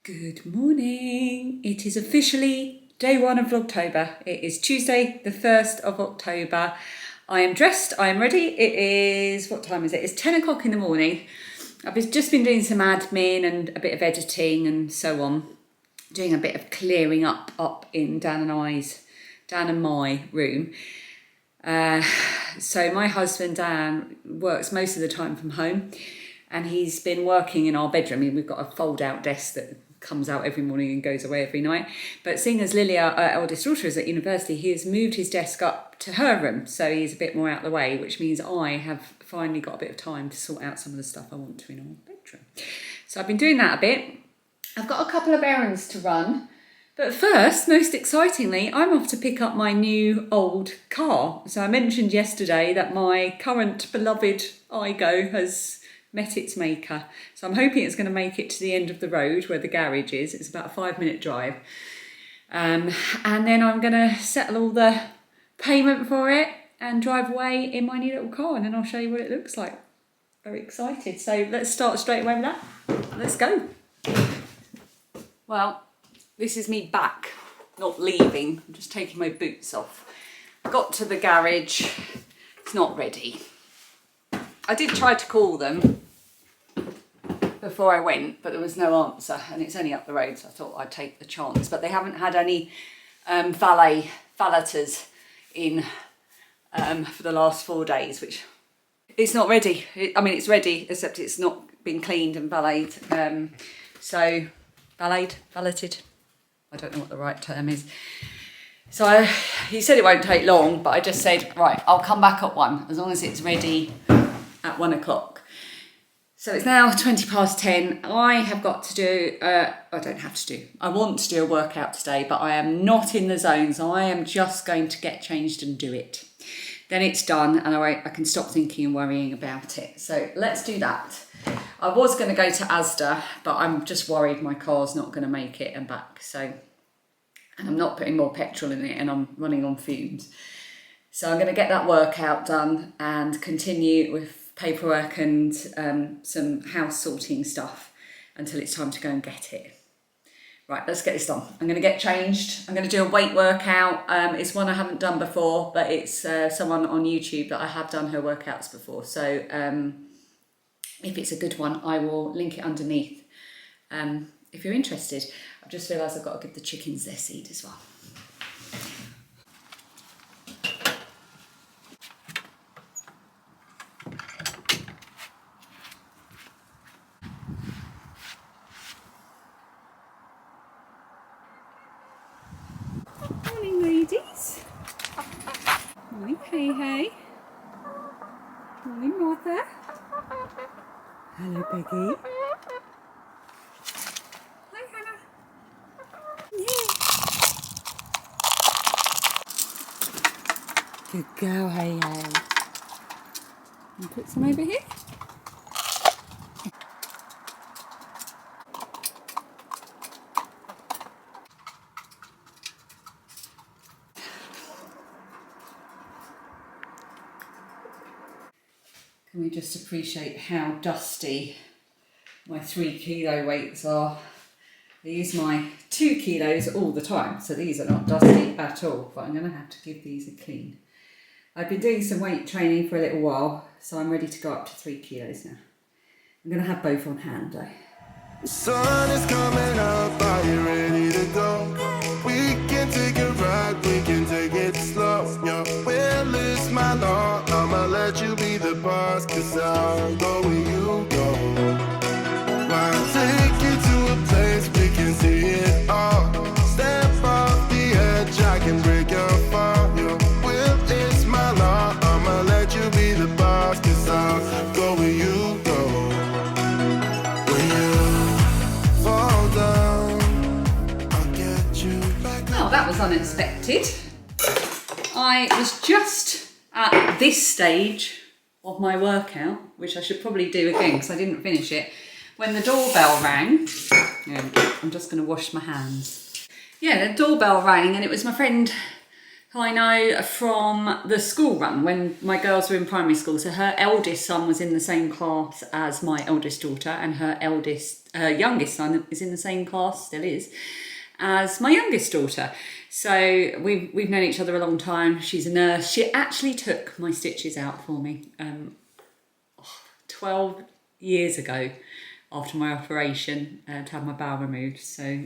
Good morning. It is officially day one of Vlogtober. It is Tuesday, the 1st of October. I am dressed, I am ready. It is, what time is it? It's 10 o'clock in the morning. I've just been doing some admin and a bit of editing and so on. Doing a bit of clearing up in Dan and my room. So my husband Dan works most of the time from home and he's been working in our bedroom. We've got a fold out desk that comes out every morning and goes away every night. But seeing as Lily, our eldest daughter, is at university, he has moved his desk up to her room. So he's a bit more out of the way, which means I have finally got a bit of time to sort out some of the stuff I want to in our bedroom. So I've been doing that a bit. I've got a couple of errands to run. But first, most excitingly, I'm off to pick up my new old car. So I mentioned yesterday that my current beloved Igo has met its maker. So I'm hoping it's going to make it to the end of the road where the garage is. It's about a 5-minute drive. And then I'm going to settle all the payment for it and drive away in my new little car, and then I'll show you what it looks like. Very excited. So let's start straight away with that. Let's go. Well, this is me back, not leaving. I'm just taking my boots off. Got to the garage. It's not ready. I did try to call them before I went, but there was no answer, and it's only up the road, so I thought I'd take the chance. But they haven't had any valeters in for the last 4 days, which it's not ready. I mean, it's ready, except it's not been cleaned and valeted. So, valeted. I don't know what the right term is. So he said it won't take long, but I just said, right, I'll come back at 1, as long as it's ready at 1 o'clock. So it's now 10:20. I have got to do, I want to do a workout today, but I am not in the zone, so I am just going to get changed and do it. Then it's done, and I can stop thinking and worrying about it. So let's do that. I was going to go to Asda, but I'm just worried my car's not going to make it and back. So, and I'm not putting more petrol in it, and I'm running on fumes. So I'm going to get that workout done and continue with paperwork and some house sorting stuff until it's time to go and get it. Right, let's get this done. I'm going to get changed. I'm going to do a weight workout. It's one I haven't done before, but it's someone on YouTube that I have done her workouts before. So if it's a good one, I will link it underneath if you're interested. I've just realised I've got to give the chickens their seed as well. Morning, ladies. Morning, hey. Morning, Martha. Hello, Peggy. Hi, Hannah. Yeah. Good girl, hey. And put some over here. Can we just appreciate how dusty my 3 kilo weights are? I use my 2 kilos all the time, so these are not dusty at all, but I'm going to have to give these a clean. I've been doing some weight training for a little while, so I'm ready to go up to 3 kilos now. I'm going to have both on hand though. The sun is coming up, are you ready to go? We can take a ride, we can take it slow. Your will is my law, I'ma let you be the boss, cause I'll go where you go. I'll take you to a place we can see it all. Step off the edge, I can break your fall. Your will is my law, I'ma let you be the boss, cause I'll go where you go. Oh, that was unexpected. I was just at this stage of my workout, which I should probably do again because I didn't finish it, when the doorbell rang. Yeah, I'm just going to wash my hands. Yeah, the doorbell rang and it was my friend who I know from the school run when my girls were in primary school. So her eldest son was in the same class as my eldest daughter, and her youngest son is in the same class, still is, as my youngest daughter. So we've known each other a long time. She's a nurse. She actually took my stitches out for me 12 years ago after my operation to have my bowel removed. So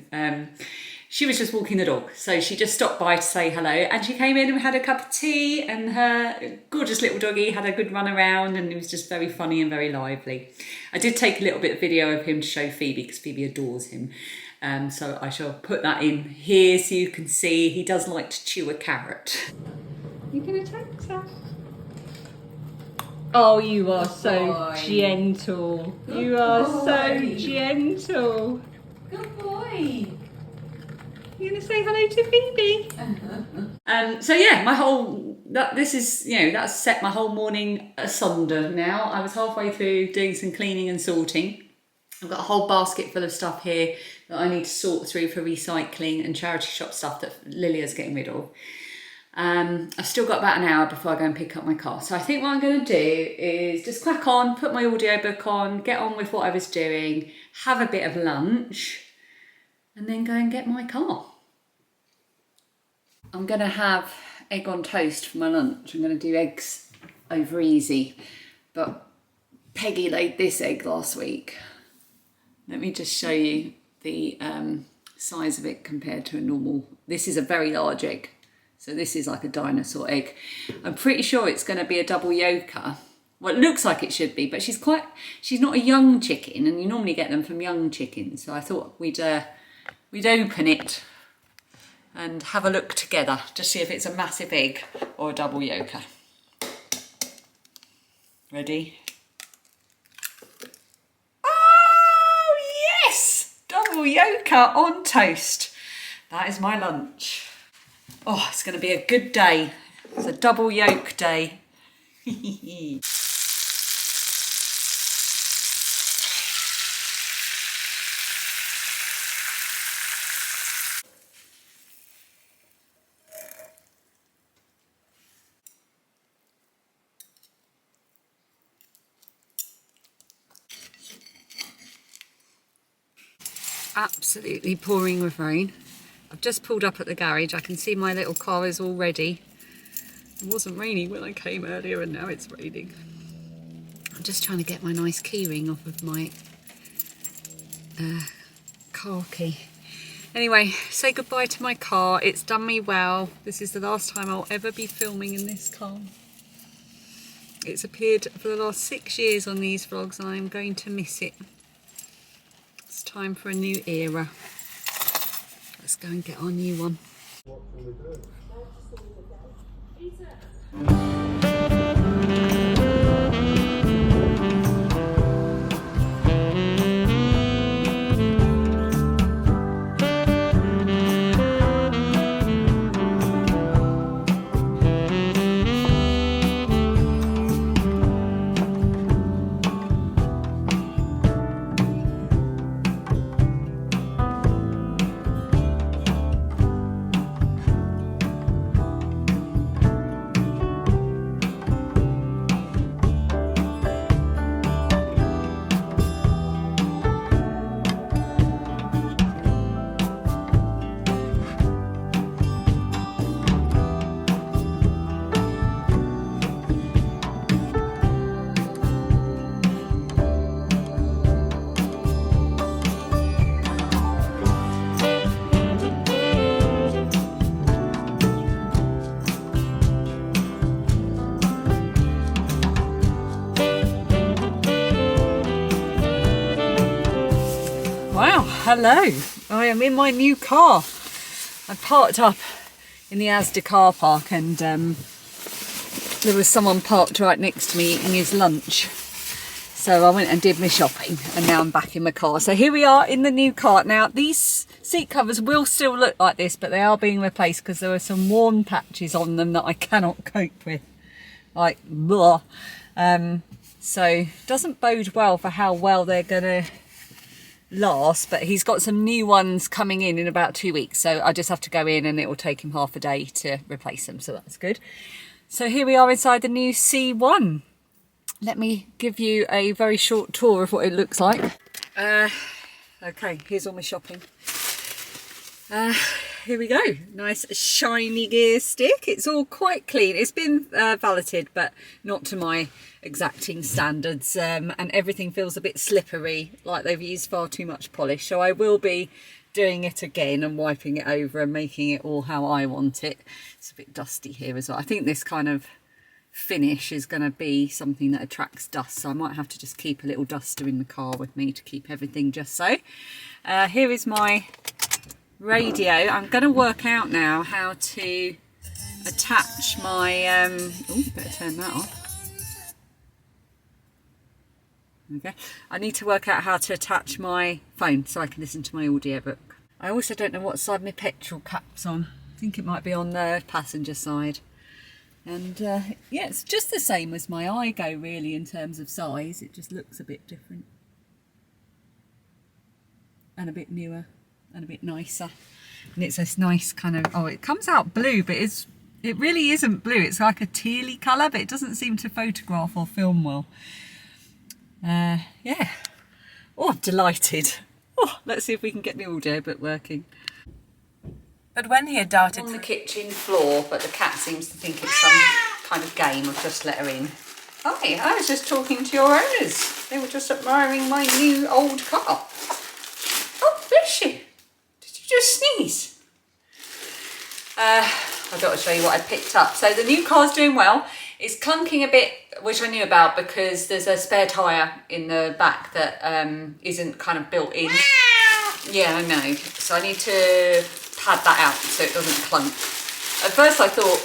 she was just walking the dog. So she just stopped by to say hello, and she came in and we had a cup of tea, and her gorgeous little doggy had a good run around, and it was just very funny and very lively. I did take a little bit of video of him to show Phoebe because Phoebe adores him. So I shall put that in here so you can see. He does like to chew a carrot. You can attack that. Oh, you are so gentle. You are so gentle. Good boy. You gonna say hello to Phoebe? So yeah, that's set my whole morning asunder now. I was halfway through doing some cleaning and sorting. I've got a whole basket full of stuff here that I need to sort through for recycling and charity shop stuff that Lilia's getting rid of. I've still got about an hour before I go and pick up my car. So I think what I'm going to do is just crack on, put my audiobook on, get on with what I was doing, have a bit of lunch, and then go and get my car. I'm going to have egg on toast for my lunch. I'm going to do eggs over easy. But Peggy laid this egg last week. Let me just show you the size of it compared to a normal. This is a very large egg. So this is like a dinosaur egg. I'm pretty sure it's going to be a double yolker. Well, it looks like it should be, but she's not a young chicken, and you normally get them from young chickens. So I thought we'd open it and have a look together to see if it's a massive egg or a double yolker. Ready? Oh yes! Double yolker on toast. That is my lunch. Oh, it's going to be a good day. It's a double yolk day. Absolutely pouring with rain. I've just pulled up at the garage. I can see my little car is all ready. It wasn't raining when I came earlier, and now it's raining. I'm just trying to get my nice key ring off of my car key. Anyway, say goodbye to my car. It's done me well. This is the last time I'll ever be filming in this car. It's appeared for the last 6 years on these vlogs, and I'm going to miss it. It's time for a new era. Let's go and get our new one. What can we do? Hello, I am in my new car. I parked up in the Asda car park, and there was someone parked right next to me eating his lunch. So I went and did my shopping, and now I'm back in my car. So here we are in the new car. Now these seat covers will still look like this, but they are being replaced because there are some worn patches on them that I cannot cope with. Like, blah. So doesn't bode well for how well they're gonna last, but he's got some new ones coming in about 2 weeks, so I just have to go in and it will take him half a day to replace them, so that's good. So here we are inside the new C1. Let me give you a very short tour of what it looks like. Okay, here's all my shopping. Here we go. Nice shiny gear stick. It's all quite clean. It's been valeted, but not to my exacting standards. And everything feels a bit slippery, like they've used far too much polish. So I will be doing it again and wiping it over and making it all how I want it. It's a bit dusty here as well. I think this kind of finish is going to be something that attracts dust, so I might have to just keep a little duster in the car with me to keep everything just so. Here is my radio. I'm going to work out now how to attach my oh, better turn that off. Okay, I need to work out how to attach my phone so I can listen to my audiobook. I also don't know what side my petrol cap's on. I think it might be on the passenger side. And yeah, it's just the same as my iGo really in terms of size. It just looks a bit different and a bit newer and a bit nicer. And it's this nice kind of, oh, it comes out blue, but it really isn't blue. It's like a tealy colour, but it doesn't seem to photograph or film well. Yeah. Oh, I'm delighted. Oh, let's see if we can get the audiobook working. But when he had darted On the kitchen floor, but the cat seems to think it's some kind of game. I've just let her in. Hi, I was just talking to your owners. They were just admiring my new old car. Oh, bless you. Did you just sneeze? I thought I'd show you what I picked up. So the new car's doing well. It's clunking a bit, which I knew about because there's a spare tyre in the back that isn't kind of built in. Yeah, I know. So I need to pad that out so it doesn't clunk. At first I thought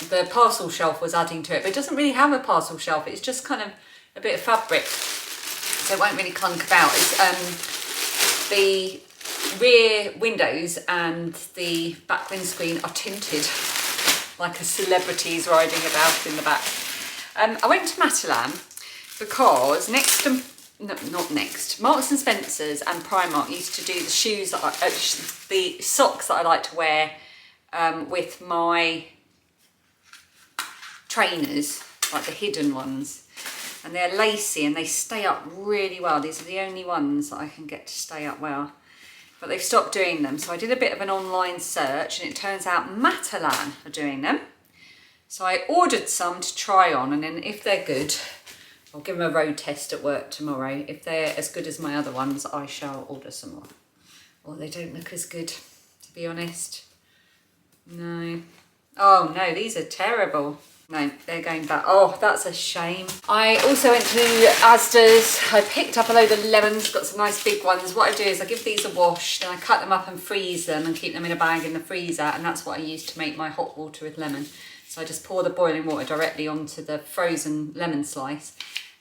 the parcel shelf was adding to it, but it doesn't really have a parcel shelf. It's just kind of a bit of fabric, so it won't really clunk about. It's the rear windows and the back windscreen are tinted like a celebrity's riding about in the back. I went to Matalan because next to, no, not next, Marks and Spencer's and Primark used to do the shoes that the socks that I like to wear with my trainers, like the hidden ones, and they're lacy and they stay up really well. These are the only ones that I can get to stay up well, but they've stopped doing them. So I did a bit of an online search and it turns out Matalan are doing them. So I ordered some to try on, and then if they're good, I'll give them a road test at work tomorrow. If they're as good as my other ones, I shall order some more. Well, they don't look as good, to be honest. No. Oh no, these are terrible. No, they're going back. Oh, that's a shame. I also went to Asda's. I picked up a load of lemons, got some nice big ones. What I do is I give these a wash, then I cut them up and freeze them and keep them in a bag in the freezer, and that's what I use to make my hot water with lemon. So I just pour the boiling water directly onto the frozen lemon slice,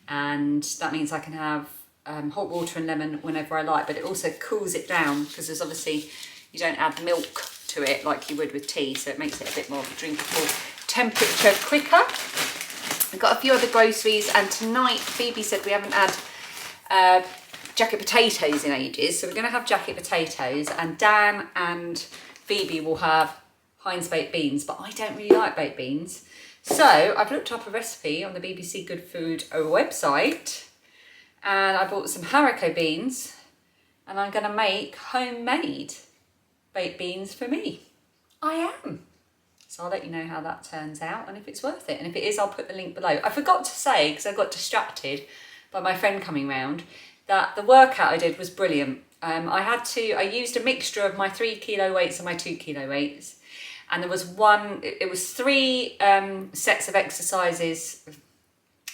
and that means I can have hot water and lemon whenever I like, but it also cools it down because there's obviously, you don't add milk to it like you would with tea, so it makes it a bit more drinkable temperature quicker. I've got a few other groceries, and tonight Phoebe said we haven't had jacket potatoes in ages, so we're going to have jacket potatoes, and Dan and Phoebe will have Heinz baked beans, but I don't really like baked beans. So I've looked up a recipe on the BBC Good Food website, and I bought some haricot beans, and I'm going to make homemade baked beans for me. I am. So I'll let you know how that turns out and if it's worth it. And if it is, I'll put the link below. I forgot to say, because I got distracted by my friend coming round, that the workout I did was brilliant. I used a mixture of my 3 kilo weights and my 2 kilo weights. And there was three sets of exercises.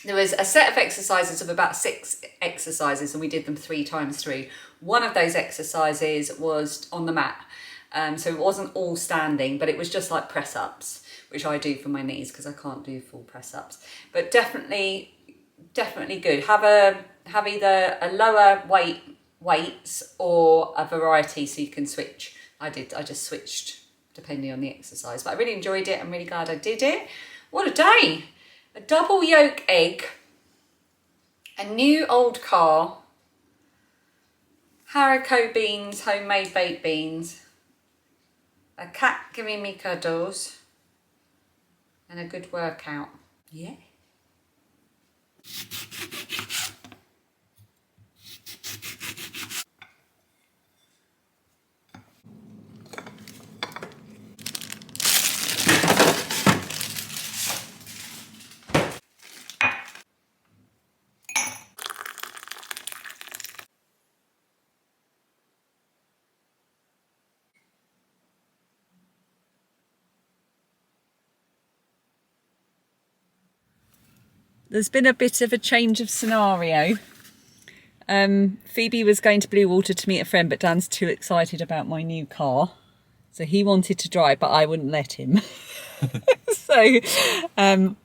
There was a set of exercises of about 6 exercises, and we did them 3 times through. One of those exercises was on the mat. So it wasn't all standing, but it was just like press ups, which I do for my knees because I can't do full press ups. But definitely good. Have either a lower weights or a variety so you can switch. I just switched depending on the exercise, but I really enjoyed it. I'm really glad I did it. What a day! A double yolk egg, a new old car, haricot beans, homemade baked beans, a cat giving me cuddles, and a good workout. Yeah. There's been a bit of a change of scenario. Phoebe was going to Blue Water to meet a friend, but Dan's too excited about my new car. So he wanted to drive, but I wouldn't let him. So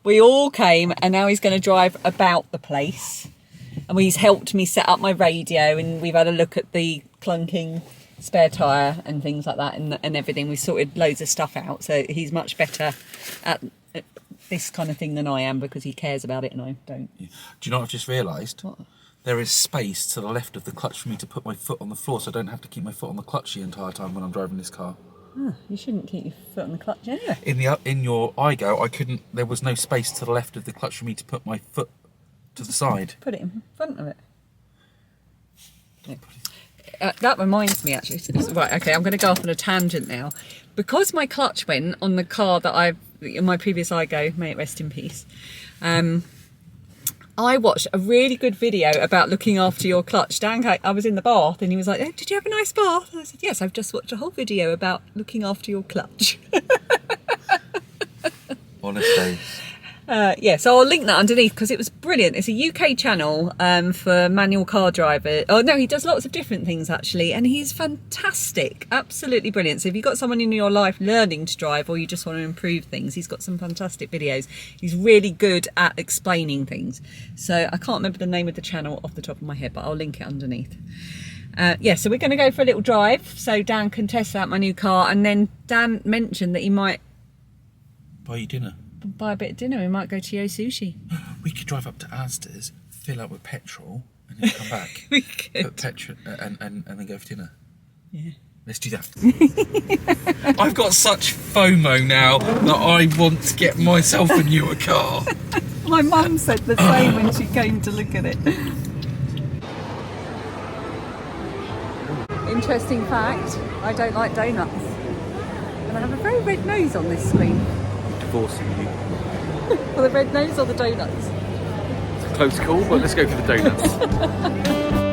we all came, and now he's going to drive about the place. And he's helped me set up my radio, and we've had a look at the clunking spare tyre and things like that and everything. We sorted loads of stuff out. So he's much better at this kind of thing than I am, because he cares about it and I don't. Yeah. Do you know what I've just realised? What? There is space to the left of the clutch for me to put my foot on the floor, so I don't have to keep my foot on the clutch the entire time when I'm driving this car. Oh, you shouldn't keep your foot on the clutch anyway. In your iGo, I couldn't. There was no space to the left of the clutch for me to put my foot to the side. Put it in front of it. That reminds me, actually. Right, okay, I'm going to go off on a tangent now. Because my clutch went on the car that in my previous iGo, may it rest in peace, I watched a really good video about looking after your clutch. Dan, I was in the bath and he was like, oh, did you have a nice bath? And I said, yes, I've just watched a whole video about looking after your clutch. Honestly. Yeah, so I'll link that underneath because it was brilliant. It's a UK channel for manual car drivers. Oh no, he does lots of different things actually, and he's fantastic, absolutely brilliant. So if you've got someone in your life learning to drive, or you just want to improve things, he's got some fantastic videos. He's really good at explaining things. So I can't remember the name of the channel off the top of my head, but I'll link it underneath. Yeah, so we're going to go for a little drive so Dan can test out my new car, and then Dan mentioned that he might Buy you dinner. buy a bit of dinner. We might go to Yo Sushi. We could drive up to Asda's, fill up with petrol, and then come back. We could. Put petrol and then go for dinner. Yeah. Let's do that. I've got such FOMO now that I want to get myself a newer car. My mum said the same when she came to look at it. Interesting fact, I don't like donuts. And I have a very red nose on this screen. Divorcing you. Well, the red nose or the donuts? It's a close call, but let's go for the donuts.